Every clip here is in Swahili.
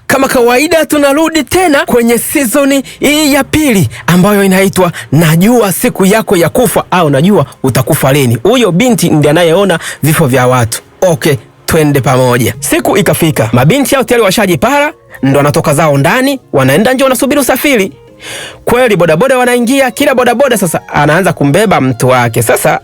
Kama kawaida tunarudi tena kwenye season hii ya pili ambayo inaitwa Najua Siku Yako ya Kufa au Najua Utakufa Lini. Huyo binti ndiye anayeona vifo vya watu. Okay, twende pamoja. Siku ikafika, mabinti hao tayari washajipara, ndo wanatoka zao ndani, wanaenda nje, wanasubiri usafiri. Kweli bodaboda wanaingia, kila bodaboda sasa anaanza kumbeba mtu wake. Sasa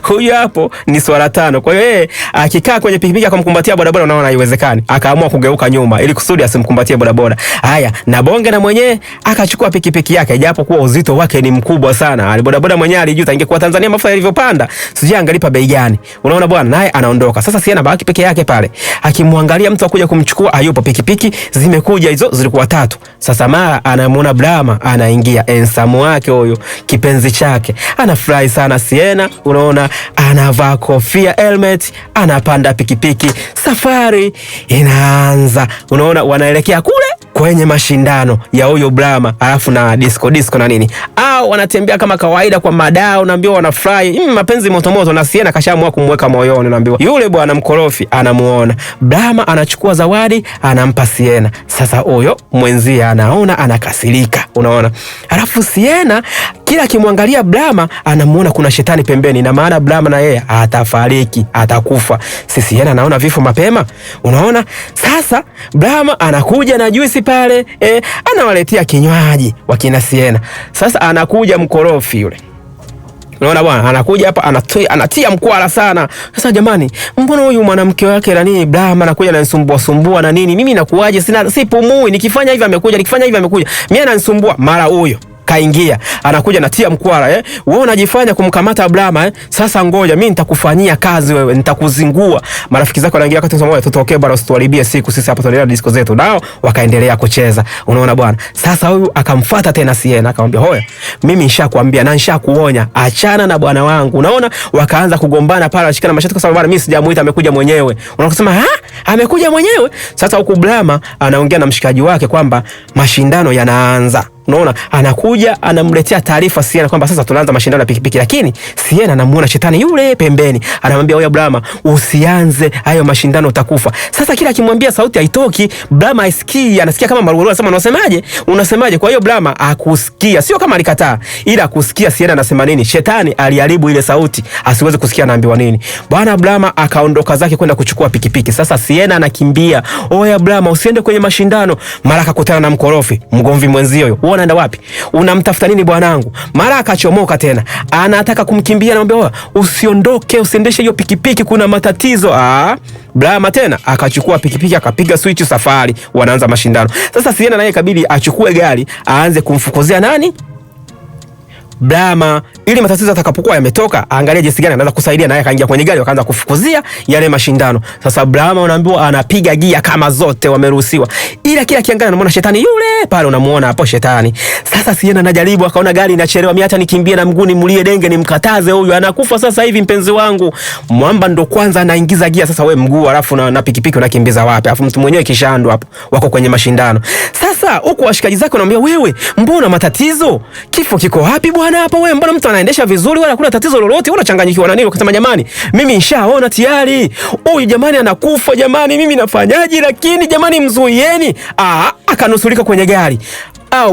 huyu hapo ni swala tano. Kwa hiyo yeye akikaa kwenye pikipiki akamkumbatia bodaboda, unaona haiwezekani. Akaamua kugeuka nyuma ili kusudi asimkumbatie bodaboda. Haya, na bonge na mwenyewe akachukua pikipiki yake, japo kuwa uzito wake ni mkubwa sana. Ali bodaboda mwenyewe alijuta, ingekuwa Tanzania mafuta yalivyopanda, sijui angalipa bei gani. Unaona bwana, naye anaondoka. Sasa si anabaki peke yake pale. Akimwangalia mtu akuja kumchukua, hayupo. Pikipiki zimekuja hizo, zilikuwa tatu. Sasa mara anamuona Brahma anaingia, ensamu wake huyo, kipenzi chake. Anafurahi sana Siena, unaona anavaa kofia, helmet, anapanda pikipiki, safari inaanza. Unaona wanaelekea kule kwenye mashindano ya huyo Brahma, alafu na disco na nini. Au wanatembea kama kawaida kwa madao, unaambiwa wanafurahi, mapenzi moto na Siena kashaamua kumweka moyoni, unaambiwa. Yule bwana mkorofi anamuona Brahma, anachukua zawadi, anampa Siena. Sasa huyo mwenzie anaona, anakasirika, unaona. Alafu Siena kila akimwangalia Brahma anamuona kuna shetani pembeni, na maana Brahma na yeye atafariki, atakufa. Siena anaona vifo mapema, unaona. Sasa Brahma anakuja na juisi pale, anawaletea kinywaji wakina Siena. Sasa anakuja mkorofi yule, unaona bwana, anakuja hapa anatia mkwala sana. Sasa jamani, mbona huyu mwanamke wake na nini Brahma anakuja na nisumbua na nini? Mimi nakuaje? Sipumui, nikifanya hivi amekuja, nikifanya hivi amekuja. Mimi ananisumbua. Mara huyo kaingia, anakuja natia mkwala, wewe unajifanya kumkamata Brahma, Sasa ngoja mimi nitakufanyia kazi wewe, nitakuzingua. Marafiki zako wanaingia wakati mmoja, tutokee bwana, usituharibie siku, sisi hapa tunaendelea disco zetu. Nao wakaendelea kucheza, unaona bwana. Sasa huyu akamfuata tena Siena, akamwambia, "Hoya, mimi nishakwambia na nishakuonya, achana na bwana wangu." Unaona, wakaanza kugombana pale, washikana mashati kwa sababu bwana, mimi sijamuita, amekuja mwenyewe. Unakosema, amekuja mwenyewe. Sasa huku Brahma anaongea na mshikaji wake kwamba mashindano yanaanza. Unaona, anakuja anamletea taarifa Siena kwamba sasa tunaanza mashindano ya pikipiki, lakini Siena anamuona shetani yule pembeni. Anamwambia, "Oya Brahma, usianze hayo mashindano, utakufa." Sasa kila akimwambia sauti haitoki, Brahma haisikii, anasikia kama maruweru, anasema, "Unasemaje?" Kwa hiyo Brahma akusikia, sio kama alikataa, ila akusikia Siena anasema nini. Shetani aliharibu ile sauti asiweze kusikia anaambiwa nini. Bwana Brahma akaondoka zake kwenda kuchukua pikipiki. Sasa Siena anakimbia, "Oya Brahma, usiende kwenye mashindano." Mara akakutana na mkorofi, mgomvi mwenzio huyo. Unaenda wapi? Unamtafuta nini bwanangu? Mara akachomoka tena, anataka kumkimbia, anamwambia, "Usiondoke, usiendeshe hiyo pikipiki, kuna matatizo." Brahma tena akachukua pikipiki, akapiga switch, safari, wanaanza mashindano. Sasa Siena naye kabidi achukue gari, aanze kumfukuzia nani? Brahma, ili matatizo atakapokuwa yametoka, angalia jinsi gani anaweza kusaidia, naye akaingia kwenye gari, wakaanza kufukuzia yale mashindano. Sasa Brahma unaambiwa anapiga gia kama zote wameruhusiwa, ila kila kiangalia anamuona shetani yule pale, unamuona hapo shetani. Sasa Siena anajaribu, akaona gari inachelewa, mimi hata nikimbie na mguu nimulie denge nimkataze huyu, anakufa sasa hivi mpenzi wangu. Mwamba ndo kwanza anaingiza gia. Sasa wewe mguu, alafu na pikipiki unakimbiza wapi? Alafu mtu mwenyewe kishando hapo, wako kwenye mashindano. Sasa huko washikaji zake wanamwambia, "Wewe mbona matatizo? Kifo kiko wapi bwana hapa wewe? Mbona mtu anaendesha vizuri wala kuna tatizo lolote? Unachanganyikiwa na nini?" Wakasema, "Jamani, mimi nishaona tayari. Huyu jamani anakufa jamani, mimi nafanyaje? Lakini jamani mzuieni." Akanusulika kwenye gari.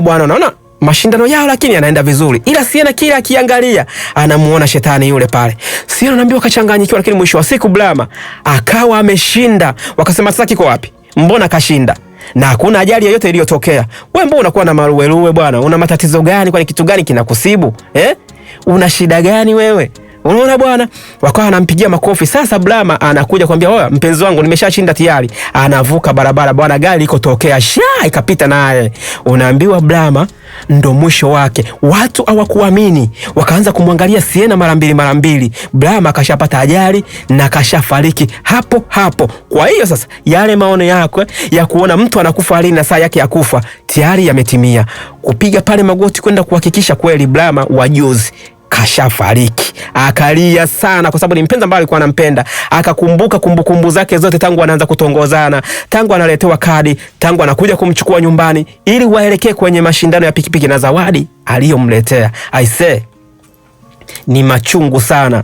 Bwana, unaona mashindano yao lakini anaenda vizuri, ila Siena kila akiangalia anamuona shetani yule pale. Siena anaambiwa kachanganyikiwa, lakini mwisho wa siku Brahma akawa ameshinda. Wakasema, "Sasa kiko wapi? Mbona kashinda? Na hakuna ajali yoyote iliyotokea. Wewe mbona unakuwa na maruweruwe bwana? Una matatizo gani? Kwani kitu gani kinakusibu? Una shida gani wewe?" Unaona bwana, wakawa anampigia makofi. Sasa Brahma anakuja kwambia, "Oya mpenzi wangu, nimeshashinda tayari." Anavuka barabara bwana, gari liko tokea ikapita naye. Unaambiwa Brahma ndo mwisho wake. Watu hawakuamini, wakaanza kumwangalia Siena mara mbili. Brahma akashapata ajali na kashafariki hapo hapo. Kwa hiyo sasa yale maono yako ya kuona mtu anakufa lini na saa yake ya kufa tayari yametimia. Kupiga pale magoti kwenda kuhakikisha kweli Brahma wajuzi kashafariki. Akalia sana kwa sababu ni mpenzi ambaye alikuwa anampenda. Akakumbuka kumbukumbu zake zote tangu anaanza kutongozana, tangu analetewa kadi, tangu anakuja kumchukua nyumbani ili waelekee kwenye mashindano ya pikipiki na zawadi aliyomletea. Aisee, ni machungu sana.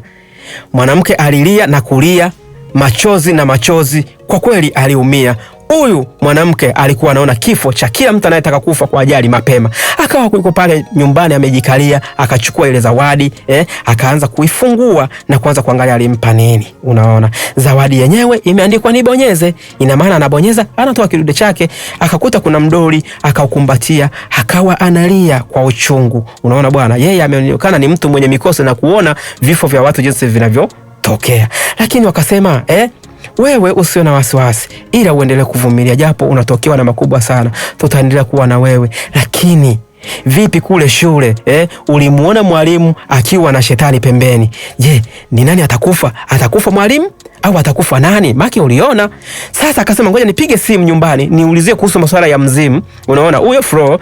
Mwanamke alilia na kulia, machozi na machozi. Kwa kweli aliumia. Huyu mwanamke alikuwa anaona kifo cha kila mtu anayetaka kufa kwa ajali mapema. Akawa yuko pale nyumbani amejikalia, akachukua ile zawadi, akaanza kuifungua na kuanza kuangalia alimpa nini. Unaona? Zawadi yenyewe imeandikwa nibonyeze. Ina maana anabonyeza, anatoa kidude chake, akakuta kuna mdoli, akaukumbatia, akawa analia kwa uchungu. Unaona bwana? Yeye ameonekana ni mtu mwenye mikosi na kuona vifo vya watu jinsi vinavyotokea. Lakini wakasema, wewe usio na wasiwasi, ila uendelee kuvumilia, japo unatokewa na makubwa sana, tutaendelea kuwa na wewe. Lakini vipi kule shule, ulimuona mwalimu akiwa na shetani pembeni? Je, ni nani atakufa? Atakufa mwalimu au atakufa nani? Maki uliona. Sasa akasema ngoja nipige simu nyumbani niulizie kuhusu masuala ya mzimu. Unaona, huyo Flo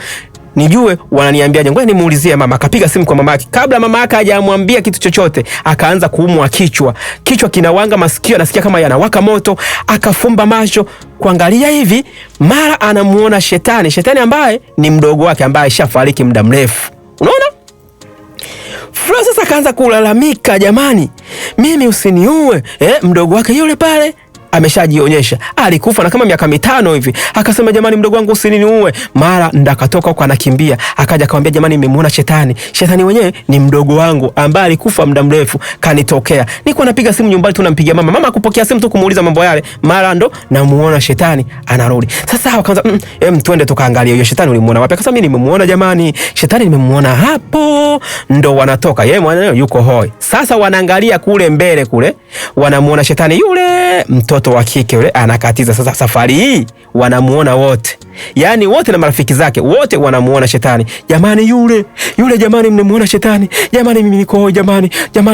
nijue wananiambiaje, ngoja nimuulizie mama. Akapiga simu kwa mama yake. Kabla mama yake hajamwambia kitu chochote, akaanza kuumwa kichwa. Kichwa kinawanga, masikio anasikia kama yanawaka moto. Akafumba macho kuangalia hivi, mara anamuona shetani. Shetani ambaye ni mdogo wake ambaye shafariki muda mrefu. Unaona? Flo sasa akaanza kulalamika, jamani, mimi usiniue. Mdogo wake yule pale ameshajionyesha, alikufa na kama miaka 5 hivi. Akasema jamani, mdogo wangu usiniue. Mara ndakatoka huko anakimbia, akaja akamwambia jamani, nimemuona shetani. Shetani wenyewe ni mdogo wangu ambaye alikufa muda mrefu, kanitokea. Niko napiga simu nyumbani tu, nampigia mama. Mama kupokea simu tu kumuuliza mambo yale, mara ndo namuona shetani anarudi. Sasa wakaanza twende tukaangalia hiyo shetani ulimuona wapi? Akasema mimi nimemuona jamani, shetani nimemuona hapo. Ndo wanatoka, yeye mwenyewe yuko hoi. Sasa wanaangalia kule mbele kule, wanamuona shetani yule mtoto wa kike yule anakatiza. Sasa safari hii wanamuona wote, yani wote na marafiki zake wote wanamuona shetani. Jamani, yule jamani, mnamuona shetani jamani, mimi niko jamani,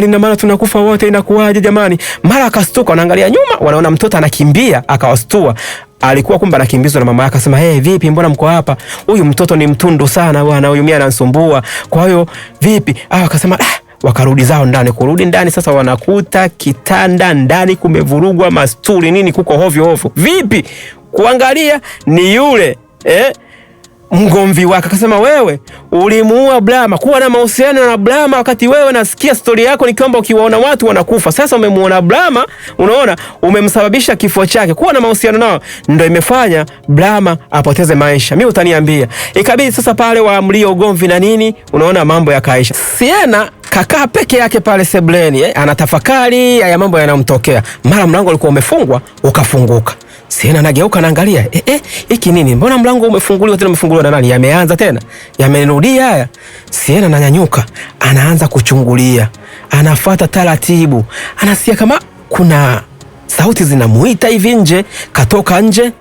na maana tunakufa wote, inakuwaje jamani? Mara akastuka, wanaangalia nyuma, wanaona mtoto anakimbia, akawastua. Alikuwa kumbe anakimbizwa na mama yake. Akasema vipi, mbona mko hapa? Huyu mtoto ni mtundu sana bwana, huyu mimi ananisumbua, kwa hiyo vipi? Akasema wakarudi zao ndani. Kurudi ndani sasa wanakuta kitanda ndani kumevurugwa, masturi nini kuko hovyo hovyo. Vipi? Kuangalia ni yule mgomvi wake. Akasema wewe ulimuua Brahma, kuwa na mahusiano na Brahma wakati wewe nasikia story yako ni kwamba ukiwaona watu wanakufa. Sasa umemuona Brahma, unaona umemsababisha kifo chake. Kuwa na mahusiano nao ndio imefanya Brahma apoteze maisha. Mimi utaniambia. Ikabidi sasa pale waamlie ugomvi na nini, unaona mambo yakaisha. Siena kakaa peke yake pale sebuleni, anatafakari haya mambo yanamtokea. Mara mlango ulikuwa umefungwa ukafunguka. Siena anageuka naangalia, hiki nini? Mbona mlango umefunguliwa tena? Umefunguliwa na nani? Yameanza tena? Yamenudia haya? Siena ananyanyuka, anaanza kuchungulia. Anafuata taratibu. Anasikia kama kuna sauti zinamuita hivi nje. Katoka nje,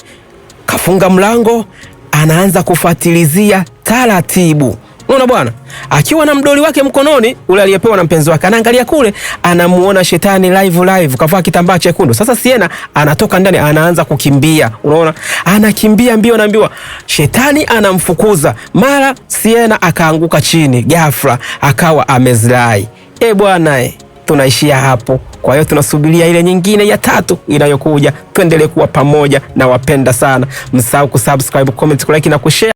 kafunga mlango, anaanza kufuatilizia taratibu. Unaona bwana? Akiwa na mdoli wake mkononi, ule aliyepewa na mpenzi wake, anaangalia kule, anamuona shetani live, kavaa kitambaa chekundu. Sasa Siena anatoka ndani, anaanza kukimbia. Unaona? Anakimbia mbio, anaambiwa shetani anamfukuza. Mara Siena akaanguka chini, ghafla akawa amezirai. Bwana, tunaishia hapo. Kwa hiyo tunasubiria ile nyingine ya 3 inayokuja. Tuendelee kuwa pamoja na wapenda sana. Msahau kusubscribe, comment, kulike na kushare.